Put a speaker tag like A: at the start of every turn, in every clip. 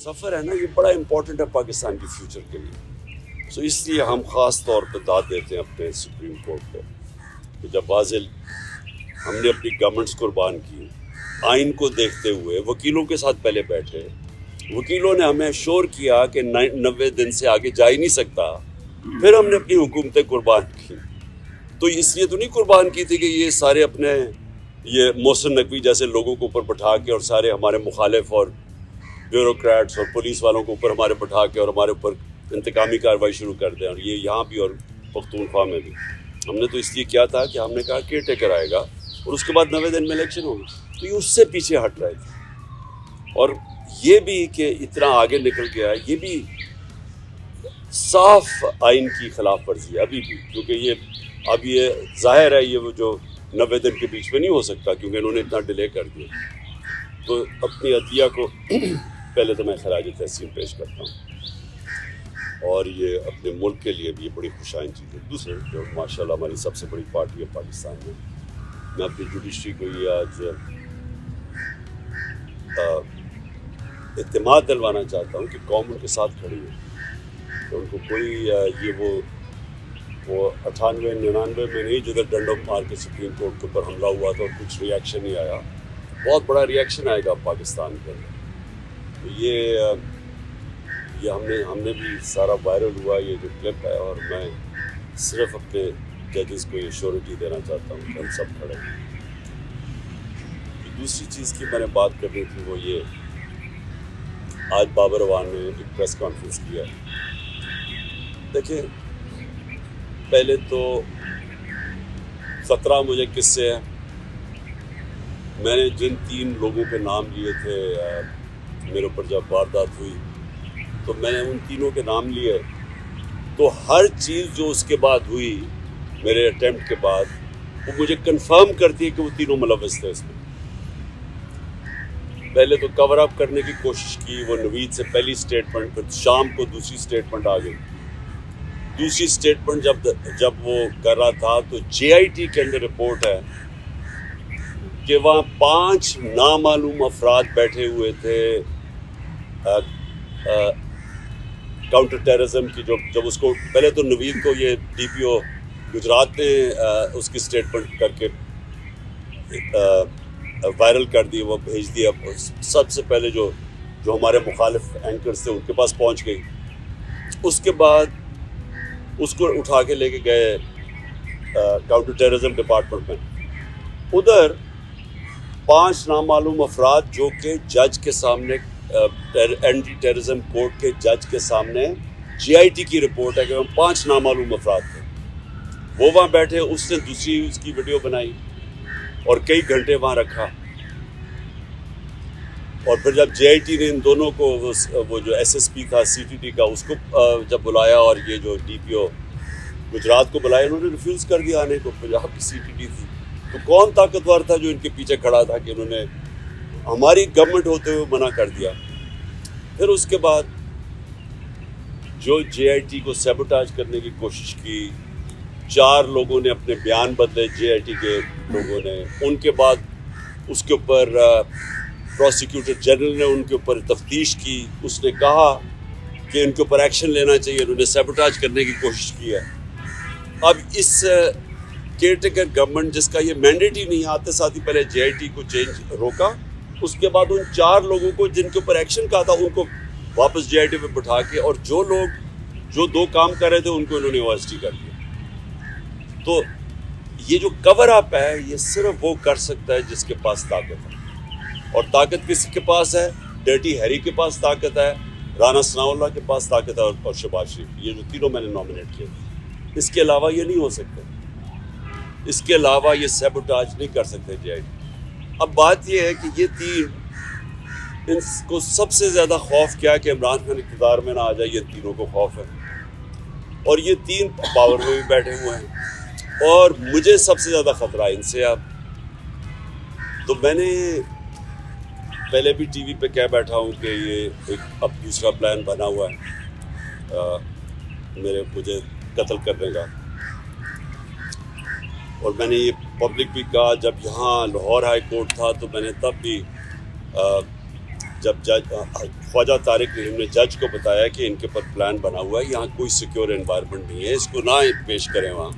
A: सफ़र है ना, ये बड़ा इम्पोर्टेंट है पाकिस्तान की फ्यूचर के लिए। सो इसलिए हम ख़ास तौर पर दाद देते हैं अपने सुप्रीम कोर्ट पे कि जब बाज़िल हमने अपनी गवर्नमेंट्स कुर्बान की, आइन को देखते हुए वकीलों के साथ पहले बैठे, वकीलों ने हमें श्योर किया कि 90 दिन से आगे जा ही नहीं सकता, फिर हमने अपनी हुकूमतें कुर्बान की। तो इसलिए तो नहीं कुर्बान की थी कि ये सारे अपने ये मोहसिन नकवी जैसे लोगों को ऊपर बैठा के और सारे हमारे मुखालिफ और ब्यूरोक्रेट्स और पुलिस वालों को ऊपर हमारे बैठा के और हमारे ऊपर इंतकामी कार्रवाई शुरू कर दें, और ये यहाँ भी और पख्तूनख्वा में भी। हमने तो इसलिए किया था कि हमने कहा केयर टेकर आएगा और उसके बाद 90 दिन में इलेक्शन होगी, तो ये उससे पीछे हट रहे थे। और ये भी कि इतना आगे निकल गया है, ये भी साफ आइन की खिलाफ वर्जी है अभी भी, क्योंकि ये जाहिर है ये वो जो 90 दिन के बीच में नहीं हो सकता, क्योंकि इन्होंने इतना डिले कर दिया। तो अपनी अदलिया को पहले तो मैं खराज तहसीन पेश करता हूँ, और ये अपने मुल्क के लिए भी ये बड़ी खुशाइन चीज़ है। दूसरे जो माशाल्लाह हमारी सबसे बड़ी पार्टी है पाकिस्तान में, मैं अपनी जुडिशरी को ये आज इत्तेमाद दिलवाना चाहता हूँ कि कौम उनके साथ खड़ी है। तो उनको कोई ये वो 98-99 में नहीं, जिधर डंडो मार के सुप्रीम कोर्ट के ऊपर हमला हुआ था और कुछ रिएक्शन नहीं आया, बहुत बड़ा रिएक्शन आएगा पाकिस्तान के अंदर। तो ये हमने भी सारा वायरल हुआ ये जो क्लिप है, और मैं सिर्फ अपने जजेस को ये श्योरिटी देना चाहता हूँ कि हम सब खड़े हैं। दूसरी चीज़ की मैंने बात करनी थी वो ये, आज बाबर अवान ने एक प्रेस कॉन्फ्रेंस किया। देखिए, पहले तो ख़तरा मुझे किससे है, मैंने जिन 3 लोगों के नाम लिए थे मेरे ऊपर जब वारदात हुई, तो मैंने उन तीनों के नाम लिए, तो हर चीज़ जो उसके बाद हुई मेरे अटेम्प्ट के बाद, वो मुझे कंफर्म करती है कि वो तीनों मुलव्वस थे इसमें। पहले तो कवर अप करने की कोशिश की, वो नवीद से पहली स्टेटमेंट, फिर शाम को दूसरी स्टेटमेंट आ गई। दूसरी स्टेटमेंट जब वो कर रहा था, तो JIT के अंदर रिपोर्ट है कि वहाँ 5 नामालूम अफराद बैठे हुए थे काउंटर टेररिज्म की, जब उसको पहले तो नवीद को ये DPO गुजरात ने उसकी स्टेटमेंट करके वायरल कर दी, वो भेज दिया। सबसे पहले जो हमारे मुखालिफ एंकर्स थे उनके पास पहुंच गई। उसके बाद उसको उठा के लेके गए काउंटर टेररिज्म डिपार्टमेंट में। उधर 5 नामालूम अफराद जो कि जज के सामने एंटी टेररिज्म कोर्ट के जज के सामने JIT की रिपोर्ट है कि हम 5 नामालूम अफराद थे, वो वहाँ बैठे। उसने दूसरी उसकी वीडियो बनाई और कई घंटे वहाँ रखा। और फिर जब JIT ने इन दोनों को वो जो SSP था CTT का, उसको जब बुलाया, और ये जो DPO गुजरात को बुलाया, उन्होंने रिफ्यूज़ कर दिया आने को। पंजाब की CTT थी, तो कौन ताकतवर था जो इनके पीछे खड़ा था कि इन्होंने हमारी गवर्नमेंट होते हुए मना कर दिया। फिर उसके बाद जो JIT को सैबोटाज करने की कोशिश की, 4 लोगों ने अपने बयान बदले JIT के लोगों ने। उनके बाद उसके ऊपर प्रोसिक्यूटर जनरल ने उनके ऊपर तफ्तीश की, उसने कहा कि इनके ऊपर एक्शन लेना चाहिए, उन्होंने सैबोटाज करने की कोशिश की है। अब इस केयरटेकर गवर्नमेंट, जिसका ये मैंडेट ही नहीं, आते साथ ही पहले JIT को चेंज रोका, उसके बाद उन 4 लोगों को जिनके ऊपर एक्शन कहा था उनको वापस JIT पे बिठा के, और जो लोग जो 2 काम कर रहे थे उनको इन्होंने OST कर दिया। तो ये जो कवर अप है, ये सिर्फ वो कर सकता है जिसके पास ताकत है, और ताकत किसके पास है? डर्टी हैरी के पास ताकत है, राना सनाउल्लाह के पास ताकत है, और शहबाज शरीफ। ये जो तीनों मैंने नॉमिनेट किए, इसके अलावा ये नहीं हो सकते, इसके अलावा ये सैबोटाज नहीं कर सकते JIT। अब बात ये है कि ये 3, इनको सबसे ज़्यादा खौफ क्या है कि इमरान खान इक़्तिदार में ना आ जाए, ये तीनों को खौफ है। और ये 3 पावर में भी बैठे हुए हैं, और मुझे सबसे ज़्यादा ख़तरा इनसे। अब तो मैंने पहले भी TV पे कह बैठा हूँ कि ये एक अब दूसरा प्लान बना हुआ है मुझे कत्ल करने का। और मैंने ये पब्लिक भी कहा, जब यहाँ लाहौर हाई कोर्ट था तो मैंने तब भी जब जज ख्वाजा तारिक रहीम ने जज को बताया कि इनके ऊपर प्लान बना हुआ है, यहाँ कोई सिक्योर एनवायरनमेंट नहीं है, इसको ना पेश करें वहाँ।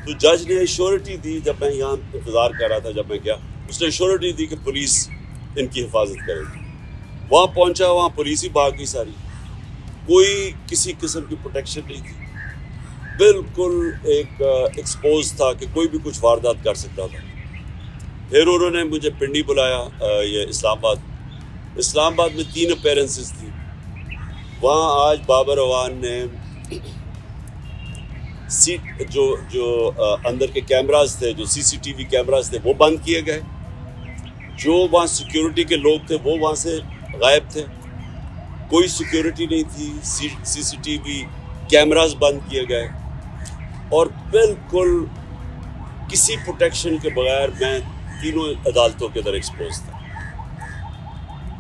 A: तो जज ने श्योरिटी दी, जब मैं यहाँ इंतज़ार कर रहा था, जब मैं गया उसने श्योरिटी दी कि पुलिस इनकी हिफाजत करेगी। वहाँ पहुँचा, वहाँ पुलिस ही भाग गई सारी, कोई किसी किस्म की प्रोटेक्शन नहीं थी, बिल्कुल एक एक्सपोज था कि कोई भी कुछ वारदात कर सकता था। फिर उन्होंने मुझे पिंडी बुलाया, ये इस्लामाबाद में 3 अपीयरेंसेस थी। वहाँ आज बाबर अवान ने सीट जो अंदर के कैमरास थे, जो CCTV कैमरास थे, वो बंद किए गए। जो वहाँ सिक्योरिटी के लोग थे वो वहाँ से गायब थे, कोई सिक्योरिटी नहीं थी, CCTV कैमरास बंद किए गए और बिल्कुल किसी प्रोटेक्शन के बगैर मैं तीनों अदालतों के अंदर एक्सपोज था।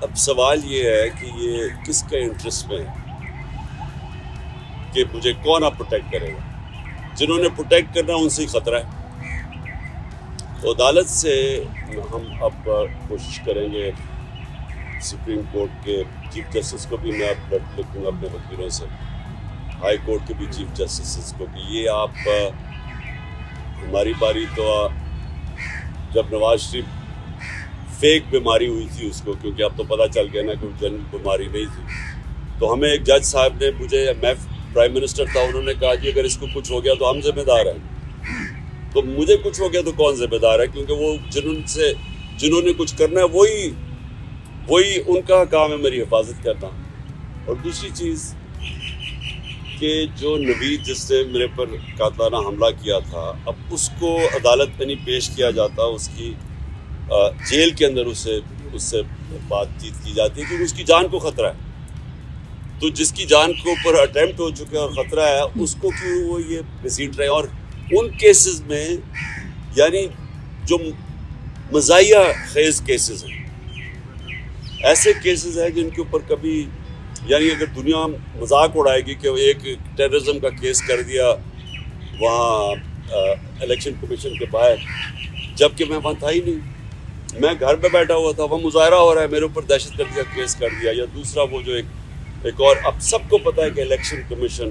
A: अब सवाल ये है कि ये किसके इंटरेस्ट में है कि मुझे कौन अब प्रोटेक्ट करेगा। जिन्होंने प्रोटेक्ट करना उनसे ही ख़तरा है। तो अदालत से हम अब कोशिश करेंगे, सुप्रीम कोर्ट के चीफ जस्टिस को भी मैं अब लेटर लिखूँगा अपने वकीलों से, हाई कोर्ट के भी चीफ जस्टिस को, कि ये आप हमारी बारी तो जब नवाज शरीफ फेक बीमारी हुई थी उसको, क्योंकि अब तो पता चल गया ना कि जनरल बीमारी नहीं थी, तो हमें एक जज साहब ने, मैं प्राइम मिनिस्टर था, उन्होंने कहा कि अगर इसको कुछ हो गया तो हम जिम्मेदार हैं। तो मुझे कुछ हो गया तो कौन जिम्मेदार है, क्योंकि वो जिन्होंने कुछ करना है वही उनका काम है मेरी हिफाजत करना। और दूसरी चीज़ कि जो नवीद जिसने मेरे पर कातलाना हमला किया था, अब उसको अदालत में नहीं पेश किया जाता, उसकी जेल के अंदर उससे बातचीत की जाती है क्योंकि उसकी जान को ख़तरा है। तो जिसकी जान के ऊपर अटैम्प्ट हो चुका है और ख़तरा है, उसको क्यों वो ये घसीट रहे हैं। और उन केसेस में यानी जो मज़ाहिया खेज़ केसेस हैं, ऐसे केसेस हैं जिनके ऊपर कभी, यानी अगर दुनिया मजाक उड़ाएगी कि एक टेररिज्म का केस कर दिया वहाँ इलेक्शन कमीशन के बाहर, जबकि मैं वहाँ था ही नहीं, मैं घर पे बैठा हुआ था, वहाँ मुजाहरा हो रहा है, मेरे ऊपर दहशतगर्दी का केस कर दिया। या दूसरा वो जो एक और, अब सबको पता है कि इलेक्शन कमीशन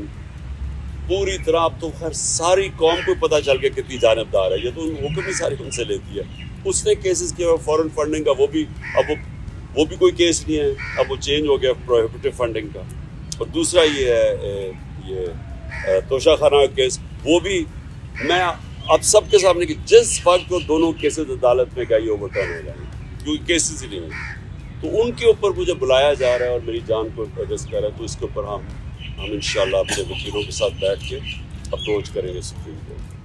A: पूरी तरह, अब तो खैर सारी कौम को पता चल गया कितनी जानबदार है, ये तो हुक्म ही सारी उनसे लेती है। उसने केसेस किया फॉरेन फंडिंग का, वो भी कोई केस नहीं है, अब वो चेंज हो गया प्रोहिबिटिव फंडिंग का। और दूसरा ये है तोशाखाना का केस, वो भी मैं अब सबके सामने कि जिस वक्त को दोनों केसेस अदालत में गई ओवरटर्न हो जाएंगे क्योंकि केसेस ही नहीं है, तो उनके ऊपर मुझे बुलाया जा रहा है और मेरी जान को अरेस्ट कर रहा है। तो इसके ऊपर हम इंशाल्लाह अपने वकीलों के साथ बैठ के अप्रोच करेंगे सुप्रीम कोर्ट।